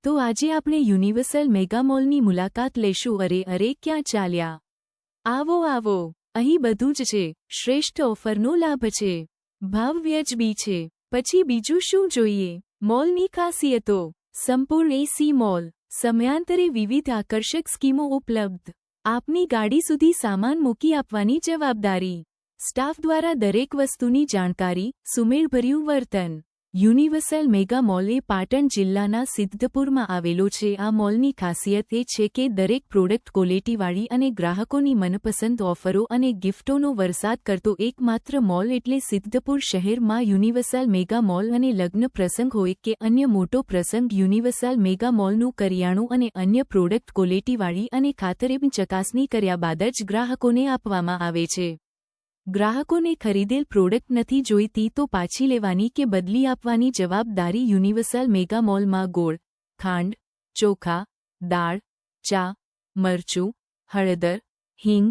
તો આજે આપણે યુનિવર્સલ મેગા મોલની મુલાકાત લેશું। અરે ક્યાં ચાલ્યા? આવો આવો, અહીં બધું જ છે। શ્રેષ્ઠ ઓફરનો લાભ છે, ભાવ વ્યાજબી છે, પછી બીજું શું જોઈએ? મોલની ખાસિયતો। સંપૂર્ણ એસી મોલ, સમયાંતરે વિવિધ આકર્ષક સ્કીમો ઉપલબ્ધ, આપની ગાડી સુધી સામાન મૂકી આપવાની જવાબદારી, સ્ટાફ દ્વારા દરેક વસ્તુની જાણકારી, સુમેળભર્યું વર્તન। યુનિવર્સલ મેગા મોલ એ પાટણ જિલ્લાના સિદ્ધપુરમાં આવેલો છે। આ મોલની ખાસિયત એ છે કે દરેક પ્રોડક્ટ ક્વોલિટીવાળી અને ગ્રાહકોની મનપસંદ ઓફરો અને ગિફ્ટોનો વરસાદ કરતો એકમાત્ર મોલ એટલે સિદ્ધપુર શહેરમાં યુનિવર્સલ મેગા મોલ। અને લગ્ન પ્રસંગ હોય કે અન્ય મોટો પ્રસંગ, યુનિવર્સલ મેગા મોલનું કરિયાણું અને અન્ય પ્રોડક્ટ ક્વોલિટીવાળી અને ખાતરીની ચકાસણી કર્યા બાદ જ ગ્રાહકોને આપવામાં આવે છે। ગ્રાહકોને ખરીદેલ પ્રોડક્ટ નથી જોઈતી તો પાછી લેવાની કે બદલી આપવાની જવાબદારી યુનિવર્સલ મેગા મોલમાં ગોળ, ખાંડ, ચોખા, દાળ, ચા, મરચું, હળદર, હિંગ,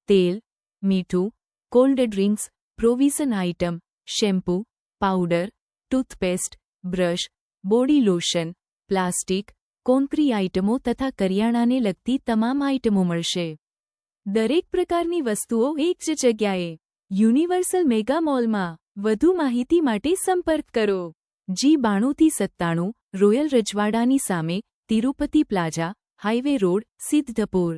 તેલ, મીઠું, cold drinks, provision item, shampoo, powder, toothpaste, brush, body lotion, plastic, કોન્ક્રી આઇટમો તથા કરિયાણાને લગતી તમામ આઇટમો મળશે। દરેક પ્રકારની વસ્તુઓ એક જ જગ્યાએ, યુનિવર્સલ મેગા મોલમાં। વધુ માહિતી માટે સંપર્ક કરો G92 97, રોયલ રજવાડાની સામે, Tirupati plaza, highway road, Siddhpur.